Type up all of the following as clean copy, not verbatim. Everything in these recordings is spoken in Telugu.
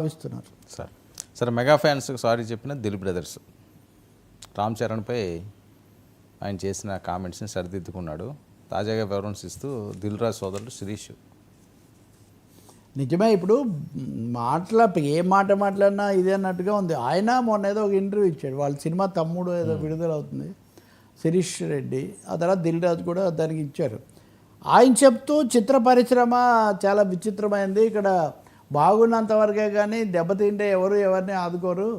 భావిస్తున్నారు. సరే మెగా ఫ్యాన్స్కి సారీ చెప్పిన దిల్ బ్రదర్స్ రామ్ చరణ్పై ఆయన చేసిన కామెంట్స్ని సరిదిద్దుకున్నాడు. తాజాగా వివరణస్ ఇస్తూ దిల్ రాజు సోదరుడు శిరీష్ నిజమే, ఇప్పుడు ఏ మాట మాట్లాడినా ఇదే అన్నట్టుగా ఉంది. ఆయన మొన్న ఏదో ఒక ఇంటర్వ్యూ ఇచ్చాడు, వాళ్ళ సినిమా తమ్ముడు ఏదో విడుదలవుతుంది శిరీష్ రెడ్డి, ఆ తర్వాత దిల్ రాజు కూడా దానికి ఇచ్చారు. ఆయన చెప్తూ చిత్ర పరిశ్రమ చాలా విచిత్రమైంది, ఇక్కడ బాగున్నంత వరకే కానీ దెబ్బతింటే ఎవరిని ఆదుకోరు.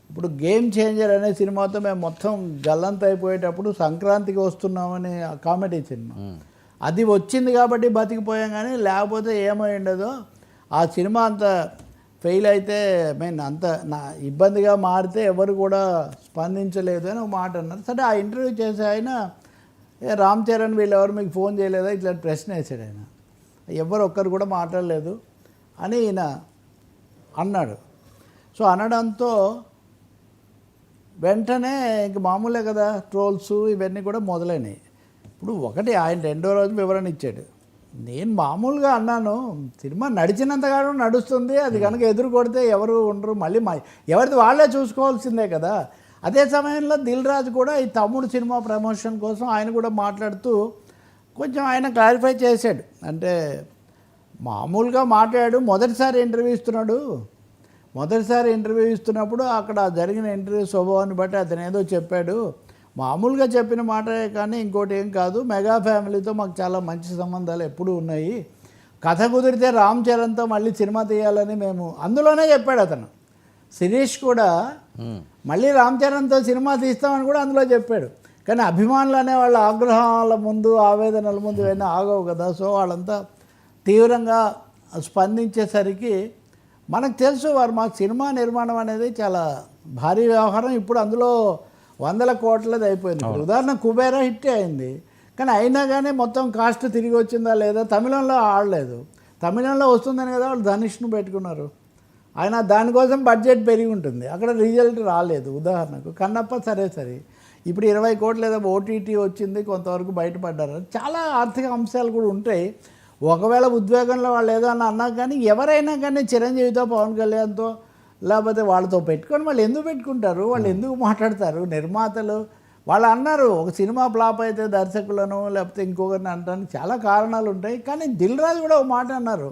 ఇప్పుడు గేమ్ చేంజర్ అనే సినిమాతో మేము మొత్తం గల్లంత అయిపోయేటప్పుడు సంక్రాంతికి వస్తున్నామని కామెడీ సినిమా, అది వచ్చింది కాబట్టి బతికిపోయాం, కానీ లేకపోతే ఏమై ఉండదో. ఆ సినిమా అంత ఫెయిల్ అయితే అంత ఇబ్బందిగా మారితే ఎవరు కూడా స్పందించలేదు అని ఒక మాట అన్నారు. సరే, ఆ ఇంటర్వ్యూ చేసి ఆయన రామ్ చరణ్ వీళ్ళెవరు మీకు ఫోన్ చేయలేదా ఇట్లా ప్రశ్న వేసాడు. ఆయన ఎవరు ఒక్కరు కూడా మాట్లాడలేదు అని ఈయన అన్నాడు. సో అనడంతో వెంటనే ఇంక మామూలే కదా, ట్రోల్స్ ఇవన్నీ కూడా మొదలైనవి. ఇప్పుడు ఒకటి ఆయన రెండో రోజు వివరణ ఇచ్చాడు, నేను మామూలుగా అన్నాను సినిమా నడిచినంతగానో నడుస్తుంది, అది కనుక ఎదురు కొడితే ఎవరు ఉండరు, మళ్ళీ ఎవరిది వాళ్ళే చూసుకోవాల్సిందే కదా. అదే సమయంలో దిల్ రాజు కూడా ఈ తమ్ముడు సినిమా ప్రమోషన్ కోసం ఆయన కూడా మాట్లాడుతూ కొంచెం ఆయన క్లారిఫై చేశాడు. అంటే మామూలుగా మాట్లాడాడు, మొదటిసారి ఇంటర్వ్యూ ఇస్తున్నప్పుడు అక్కడ జరిగిన ఇంటర్వ్యూ స్వభావాన్ని బట్టి అతను ఏదో చెప్పాడు, మామూలుగా చెప్పిన మాటే కానీ ఇంకోటి ఏం కాదు, మెగా ఫ్యామిలీతో మాకు చాలా మంచి సంబంధాలు ఎప్పుడూ ఉన్నాయి, కథ కుదిరితే రామ్ చరణ్తో మళ్ళీ సినిమా తీయాలని మేము అందులోనే చెప్పాడు అతను. శిరీష్ కూడా మళ్ళీ రామ్ చరణ్తో సినిమా తీస్తామని కూడా అందులో చెప్పాడు. కానీ అభిమానులు అనే వాళ్ళ ఆగ్రహాల ముందు ఆవేదనల ముందు ఏమైనా ఆగవు కదా. సో వాళ్ళంతా తీవ్రంగా స్పందించేసరికి మనకు తెలుసు మాకు సినిమా నిర్మాణం అనేది చాలా భారీ వ్యవహారం, ఇప్పుడు అందులో 100 కోట్లది అయిపోయింది. ఉదాహరణ కుబేరా హిట్ అయింది, కానీ అయినా కానీ మొత్తం కాస్ట్ తిరిగి వచ్చిందా లేదా, తమిళంలో ఆడలేదు, తమిళంలో వస్తుందని కదా వాళ్ళు ధనుష్ను పెట్టుకున్నారు, ఆయన దానికోసం బడ్జెట్ పెరిగి ఉంటుంది, అక్కడ రిజల్ట్ రాలేదు. ఉదాహరణకు కన్నప్ప సరే ఇప్పుడు 20 కోట్లు ఏదో ఓటీటీ వచ్చింది, కొంతవరకు బయటపడ్డారు. చాలా ఆర్థిక అంశాలు కూడా ఉంటాయి. ఒకవేళ ఉద్వేగంలో వాళ్ళు ఏదో అన్నా కానీ ఎవరైనా కానీ చిరంజీవితో పవన్ కళ్యాణ్తో లేకపోతే వాళ్ళతో పెట్టుకొని వాళ్ళు ఎందుకు పెట్టుకుంటారు, వాళ్ళు ఎందుకు మాట్లాడతారు. నిర్మాతలు వాళ్ళు అన్నారు ఒక సినిమా ఫ్లాప్ అయితే దర్శకులను లేకపోతే ఇంకొకరిని అనడానికి చాలా కారణాలు ఉంటాయి. కానీ దిల్ రాజు కూడా ఒక మాట అన్నారు,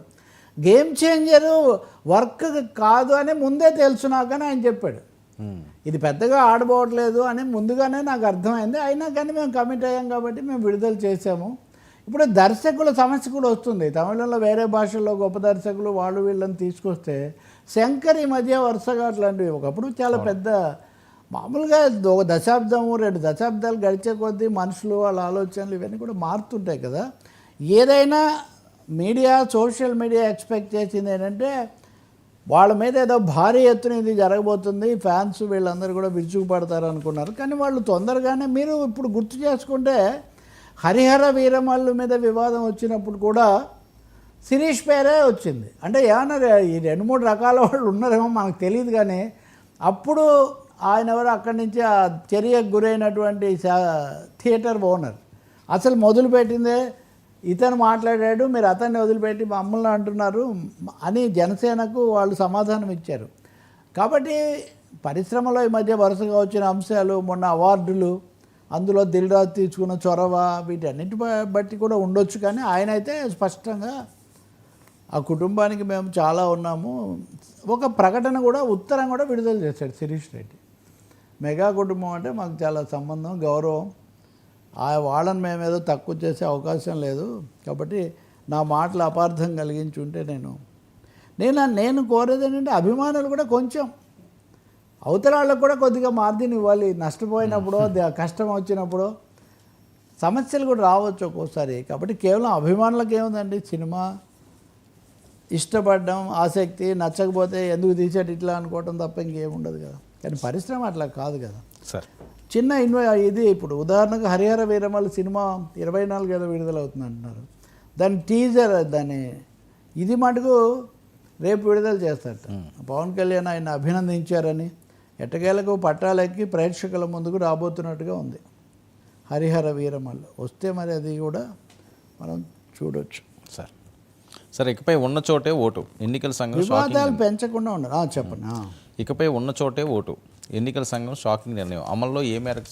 గేమ్ చేంజరు వర్క్ కాదు అని ముందే తెలుసు నాకని ఆయన చెప్పాడు. ఇది పెద్దగా ఆడబోవట్లేదు అని ముందుగానే నాకు అర్థమైంది, అయినా కానీ మేము కమిట్ అయ్యాం కాబట్టి మేము విడుదల చేసాము. ఇప్పుడు దర్శకుల సమస్య కూడా వస్తుంది, తమిళంలో వేరే భాషల్లో గొప్ప దర్శకులు వాళ్ళు వీళ్ళని తీసుకొస్తే శంకర్ ఈ మధ్య వరుసగా అట్లాంటివి ఒకప్పుడు చాలా పెద్ద మామూలుగా ఒక దశాబ్దం 2 దశాబ్దాలు గడిచే కొద్దీ మనుషులు వాళ్ళ ఆలోచనలు ఇవన్నీ కూడా మారుతుంటాయి కదా. ఏదైనా మీడియా సోషల్ మీడియా ఎక్స్పెక్ట్ చేసింది ఏంటంటే వాళ్ళ మీద ఏదో భారీ ఎత్తున ఇది జరగబోతుంది, ఫ్యాన్స్ వీళ్ళందరూ కూడా విరుచుకుపడతారు అనుకున్నారు. కానీ వాళ్ళు తొందరగానే మీరు ఇప్పుడు గుర్తు చేసుకుంటే హరిహర వీరమల్లు మీద వివాదం వచ్చినప్పుడు కూడా శిరీష్ పేరే వచ్చింది. అంటే ఏమన్నారు, ఈ 2-3 రకాల వాళ్ళు ఉన్నారేమో మనకు తెలియదు, కానీ అప్పుడు ఆయన ఎవరు అక్కడి నుంచి ఆ చర్యకు గురైనటువంటి థియేటర్ ఓనర్ అసలు మొదలుపెట్టిందే ఇతను మాట్లాడాడు, మీరు అతన్ని వదిలిపెట్టి మమ్మల్ని అంటున్నారు అని జనసేనకు వాళ్ళు సమాధానం ఇచ్చారు. కాబట్టి పరిశ్రమలో ఈ మధ్య వరుసగా వచ్చిన అంశాలు, మొన్న అవార్డులు, అందులో దిల్ రాజు తీసుకున్న చొరవ, వీటన్నిటి బట్టి కూడా ఉండొచ్చు. కానీ ఆయన అయితే స్పష్టంగా ఆ కుటుంబానికి మేము చాలా ఉన్నాము, ఒక ప్రకటన కూడా ఉత్తరం కూడా విడుదల చేశాడు శిరీష్ రెడ్డి. మెగా కుటుంబం అంటే మాకు చాలా సంబంధం, గౌరవం, వాళ్ళని మేమేదో తక్కువ చేసే అవకాశం లేదు, కాబట్టి నా మాటలు అపార్థం కలిగించి ఉంటే నేను కోరేది ఏంటంటే అభిమానులు కూడా కొంచెం అవతల వాళ్ళకు కూడా కొద్దిగా మార్జిన్ ఇవ్వాలి. నష్టపోయినప్పుడు కష్టం వచ్చినప్పుడు సమస్యలు కూడా రావచ్చు ఒక్కోసారి. కాబట్టి కేవలం అభిమానులకు ఏముందండి, సినిమా ఇష్టపడడం, ఆసక్తి, నచ్చకపోతే ఎందుకు తీసేటి ఇట్లా అనుకోవటం తప్ప ఇంకేముండదు కదా. కానీ పరిశ్రమ అట్లా కాదు కదా సార్. చిన్న ఇది ఇప్పుడు ఉదాహరణకు హరిహర వీరమల్లు సినిమా 24 ఏదో విడుదలవుతుంది అంటున్నారు, దాని టీజర్ దాన్ని ఇది మటుకు రేపు విడుదల చేస్తారట. పవన్ కళ్యాణ్ ఆయన అభినందించారని ఎట్టకేలకు పట్టాలెక్కి ప్రేక్షకుల ముందుకు రాబోతున్నట్టుగా ఉంది హరిహర వీరమల్లు. వస్తే మరి అది కూడా మనం చూడవచ్చు సార్. సరే, ఇకపై ఉన్న చోటే ఓటు ఎన్నికల సంఘం వివాదాలు పెంచకుండా ఉండరు చెప్పండి ఇకపై ఉన్న చోటే ఓటు ఎన్నికల సంఘం షాకింగ్ నిర్ణయం అమల్లో ఏ మేరకు